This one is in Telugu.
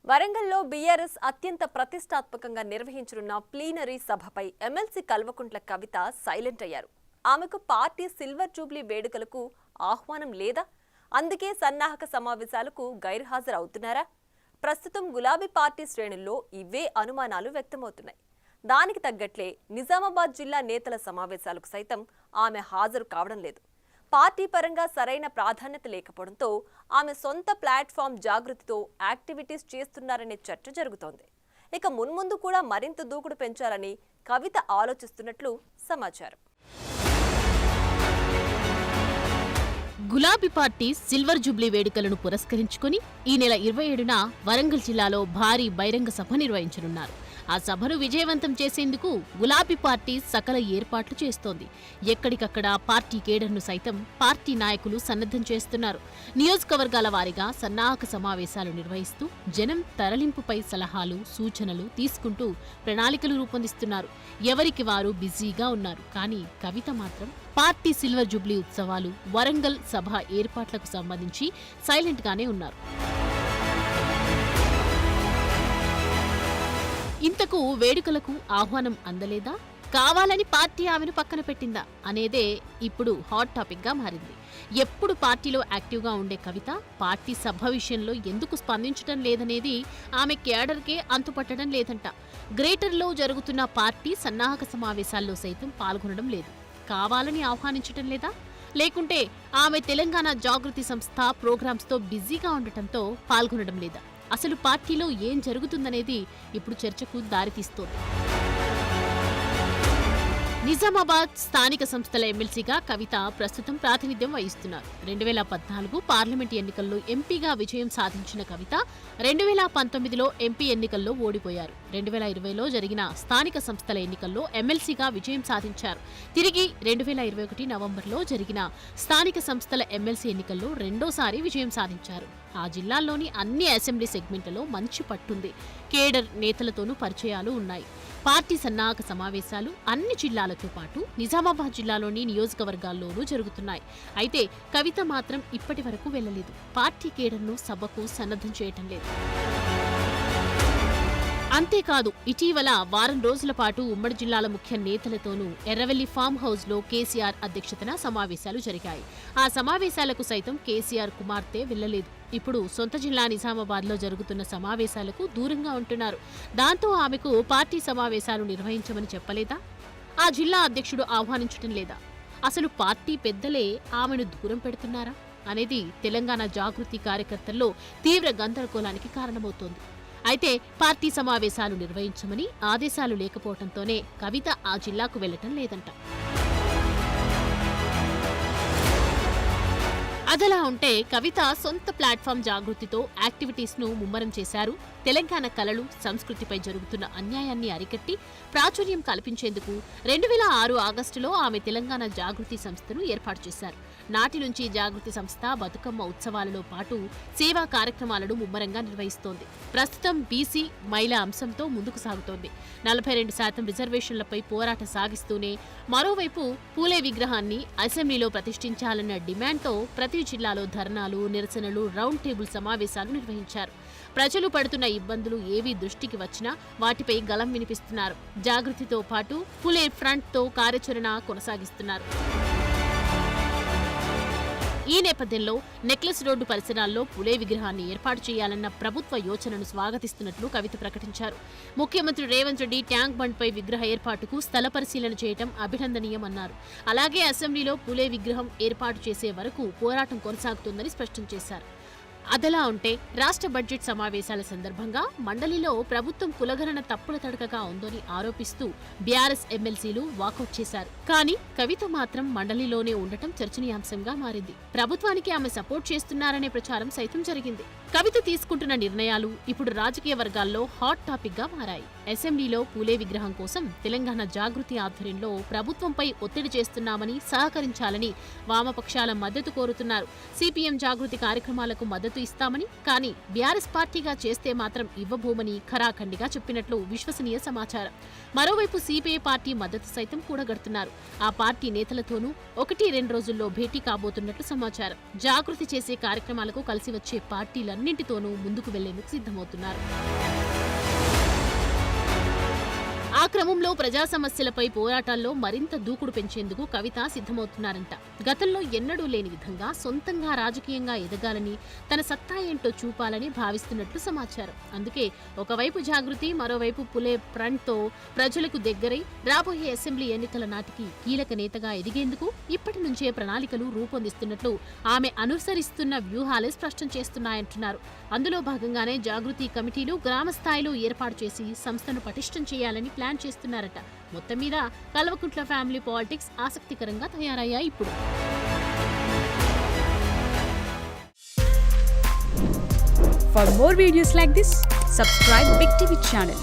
వరంగల్లో బీఆర్ఎస్ అత్యంత ప్రతిష్టాత్మకంగా నిర్వహించనున్న plenary సభపై MLC Kalvakuntla Kavitha silent అయ్యారు. ఆమెకు పార్టీ సిల్వర్ జూబ్లీ వేడుకలకు ఆహ్వానం లేదా? అందుకే సన్నాహక సమావేశాలకు గైర్హాజరవుతున్నారా? ప్రస్తుతం గులాబీ పార్టీ శ్రేణుల్లో ఇవే అనుమానాలు వ్యక్తమవుతున్నాయి. దానికి తగ్గట్లే నిజామాబాద్ జిల్లా నేతల సమావేశాలకు సైతం ఆమె హాజరు కావడం లేదు. పార్టీ పరంగా సరైన ప్రాధాన్యత లేకపోవడంతో ఆమె సొంత ప్లాట్ఫామ్ జాగృతితో యాక్టివిటీస్ చేస్తున్నారనే చర్చ జరుగుతోంది. ఇక మున్ముందు కూడా మరింత దూకుడు పెంచాలని కవిత ఆలోచిస్తున్నట్లు సమాచారం. గులాబీ పార్టీ సిల్వర్ జూబ్లీ వేడుకలను పురస్కరించుకుని ఈ నెల 27న వరంగల్ జిల్లాలో భారీ బహిరంగ సభ నిర్వహించనున్నారు. ఆ సభను విజయవంతం చేసేందుకు గులాబీ పార్టీ సకల ఏర్పాట్లు చేస్తోంది. ఎక్కడికక్కడ పార్టీ కేడర్ను సైతం పార్టీ నాయకులు సన్నద్ధం చేస్తున్నారు. నియోజకవర్గాల వారీగా సన్నాహక సమావేశాలు నిర్వహిస్తూ జనం తరలింపుపై సలహాలు, సూచనలు తీసుకుంటూ ప్రణాళికలు రూపొందిస్తున్నారు. ఎవరికి వారు బిజీగా ఉన్నారు. కానీ కవిత మాత్రం పార్టీ సిల్వర్ జూబ్లీ ఉత్సవాలు, వరంగల్ సభ ఏర్పాట్లకు సంబంధించి సైలెంట్గానే ఉన్నారు. ఇంతకు వేడుకలకు ఆహ్వానం అందలేదా? కావాలని పార్టీ ఆమెను పక్కన పెట్టిందా అనేదే ఇప్పుడు హాట్ టాపిక్ గా మారింది. ఎప్పుడు పార్టీలో యాక్టివ్గా ఉండే కవిత పార్టీ సభ విషయంలో ఎందుకు స్పందించడం లేదనేది ఆమె క్యాడర్కే అంతుపట్టడం లేదంట. గ్రేటర్లో జరుగుతున్న పార్టీ సన్నాహక సమావేశాల్లో సైతం పాల్గొనడం లేదు. కావాలని ఆహ్వానించటం లేదా? లేకుంటే ఆమె తెలంగాణ జాగృతి సంస్థ ప్రోగ్రామ్స్తో బిజీగా ఉండటంతో పాల్గొనడం లేదా? అసలు పార్టీలో ఏం జరుగుతుందనేది ఇప్పుడు చర్చకు దారితీస్తోంది. నిజామాబాద్ స్థానిక సంస్థల ఎమ్మెల్సీగా కవిత ప్రస్తుతం ప్రాతినిధ్యం వహిస్తున్నారు. 2014 పార్లమెంట్ ఎన్నికల్లో ఎంపీగా విజయం సాధించిన కవిత 2019లో ఎంపీ ఎన్నికల్లో ఓడిపోయారు. 2020లో జరిగిన స్థానిక సంస్థల ఎన్నికల్లో ఎమ్మెల్సీగా విజయం సాధించారు. తిరిగి 2021 నవంబర్లో జరిగిన స్థానిక సంస్థల ఎమ్మెల్సీ ఎన్నికల్లో రెండోసారి విజయం సాధించారు. ఆ జిల్లాల్లోని అన్ని అసెంబ్లీ సెగ్మెంట్లలో మంచి పట్టుంది. కేడర్ నేతలతోనూ పరిచయాలు ఉన్నాయి. పార్టీ సన్నాహక సమావేశాలు అన్ని జిల్లాలతో పాటు నిజామాబాద్ జిల్లాలోని నియోజకవర్గాల్లోనూ జరుగుతున్నాయి. అయితే కవిత మాత్రం ఇప్పటి వరకు వెళ్లలేదు. పార్టీ కేడర్ను సభకు సన్నద్ధం చేయటం లేదు. అంతేకాదు, ఇటీవల వారం రోజుల పాటు ఉమ్మడి జిల్లాల ముఖ్య నేతలతోనూ ఎర్రవెల్లి ఫామ్ హౌస్ లో కేసీఆర్ అధ్యక్షతన సమావేశాలు జరిగాయి. ఆ సమావేశాలకు సైతం కేసీఆర్ కుమార్తె వెళ్లలేదు. ఇప్పుడు సొంత జిల్లా నిజామాబాద్లో జరుగుతున్న సమావేశాలకు దూరంగా ఉంటున్నారు. దాంతో ఆమెకు పార్టీ సమావేశాలు నిర్వహించమని చెప్పలేదా? ఆ జిల్లా అధ్యక్షుడు ఆహ్వానించటం లేదా? అసలు పార్టీ పెద్దలే ఆమెను దూరం పెడుతున్నారా అనేది తెలంగాణ జాగృతి కార్యకర్తల్లో తీవ్ర గందరగోళానికి కారణమవుతోంది. అయితే పార్టీ సమావేశాలు నిర్వహించమని ఆదేశాలు లేకపోవడంతోనే కవిత ఆ జిల్లాకు వెళ్లటం లేదంట. అదలా ఉంటే కవిత సొంత ప్లాట్ఫామ్ జాగృతితో యాక్టివిటీస్ ను ముమ్మరం చేశారు. తెలంగాణ కళలు, సంస్కృతిపై జరుగుతున్న అన్యాయాన్ని అరికట్టి ప్రాచుర్యం కల్పించేందుకు 2006 ఆగస్టులో ఆమె తెలంగాణ జాగృతి సంస్థను ఏర్పాటు చేశారు. నాటి నుంచి జాగృతి సంస్థ బతుకమ్మ ఉత్సవాలలో పాటు సేవా కార్యక్రమాలను ముమ్మరంగా నిర్వహిస్తోంది. ప్రస్తుతం బీసీ, మహిళా అంశంతో ముందుకు సాగుతోంది. 42% రిజర్వేషన్లపై పోరాటం సాగిస్తూనే మరోవైపు పూలే విగ్రహాన్ని అసెంబ్లీలో ప్రతిష్ఠించాలన్న డిమాండ్తో ప్రతి జిల్లాలో ధర్నాలు, నిరసనలు, రౌండ్ టేబుల్ సమావేశాలు నిర్వహించారు. ప్రజలు పడుతున్న ఇబ్బందులు ఏవీ దృష్టికి వచ్చినా వాటిపై గళం వినిపిస్తున్నారు. జాగృతితో పాటు పూలే ఫ్రంట్ తో కార్యాచరణ కొనసాగిస్తున్నారు. ఈ నేపథ్యంలో నెక్లెస్ రోడ్డు పరిసరాల్లో పూలే విగ్రహాన్ని ఏర్పాటు చేయాలన్న ప్రభుత్వ యోచనను స్వాగతిస్తున్నట్లు కవిత ప్రకటించారు. ముఖ్యమంత్రి రేవంత్ రెడ్డి ట్యాంక్ బండ్పై విగ్రహ ఏర్పాటుకు స్థల పరిశీలన చేయడం అభినందనీయమన్నారు. అలాగే అసెంబ్లీలో పూలే విగ్రహం ఏర్పాటు చేసే వరకు పోరాటం కొనసాగుతుందని స్పష్టం చేశారు. అదలా ఉంటే రాష్ట్ర బడ్జెట్ సమావేశాల సందర్భంగా మండలిలో ప్రభుత్వం కులగణన తప్పుల తడకగా ఉందని ఆరోపిస్తూ బీఆర్ఎస్ ఎమ్మెల్సీలు వాకౌట్ చేశారు. కానీ కవిత మాత్రం మండలిలోనే ఉండటం చర్చనీయాంశంగా మారింది. ప్రభుత్వానికి ఆమె సపోర్ట్ చేస్తున్నారనే ప్రచారం సైతం జరిగింది. కవిత తీసుకుంటున్న నిర్ణయాలు ఇప్పుడు రాజకీయ వర్గాల్లో హాట్ టాపిక్ గా మారాయి. అసెంబ్లీలో పూలే విగ్రహం కోసం తెలంగాణ జాగృతి ఆధ్వర్యంలో ప్రభుత్వంపై ఒత్తిడి చేస్తున్నామని, సహకరించాలని వామపక్షాల మద్దతు కోరుతున్నారు. సిపిఎం జాగృతి కార్యక్రమాలకు మద్దతు మద్దతు ఇస్తామని, కానీ బీఆర్ఎస్ పార్టీగా చేస్తే మాత్రం ఇవ్వబోమని ఖరాఖండిగా చెప్పినట్లు విశ్వసనీయ సమాచారం. మరోవైపు సిపిఐ పార్టీ మద్దతు సైతం కూడగడుతున్నారు. ఆ పార్టీ నేతలతోనూ 1-2 రోజుల్లో భేటీ కాబోతున్నట్లు సమాచారం. జాగృతి చేసే కార్యక్రమాలకు కలిసి వచ్చే పార్టీలన్నింటితోనూ ముందుకు వెళ్లేందుకు సిద్ధమవుతున్నారు. ఆ క్రమంలో ప్రజా సమస్యలపై పోరాటాల్లో మరింత దూకుడు పెంచేందుకు కవిత సిద్ధమవుతున్నారంట. గతంలో ఎన్నడూ లేని విధంగా సొంతంగా రాజకీయంగా ఎదగాలని, తన సత్తా ఏంటో చూపాలని భావిస్తున్నట్లు సమాచారం. అందుకే ఒకవైపు జాగృతి, మరోవైపు పులే ఫ్రంట్తో ప్రజలకు దగ్గరై రాబోయే అసెంబ్లీ ఎన్నికల నాటికి కీలక నేతగా ఎదిగేందుకు ఇప్పటి నుంచే ప్రణాళికలు రూపొందిస్తున్నట్లు ఆమె అనుసరిస్తున్న వ్యూహాలే స్పష్టం చేస్తున్నాయంటున్నారు. అందులో భాగంగానే జాగృతి కమిటీలు గ్రామ స్థాయిలో ఏర్పాటు చేసి సంస్థను పటిష్టం చేయాలని ప్లాన్ చేస్తున్నారట. మొత్తం మీద కల్వకుంట్ల ఫ్యామిలీ పాలిటిక్స్ ఆసక్తికరంగా తయారయ్యాయి ఇప్పుడు. For more videos like this, subscribe Big TV channel.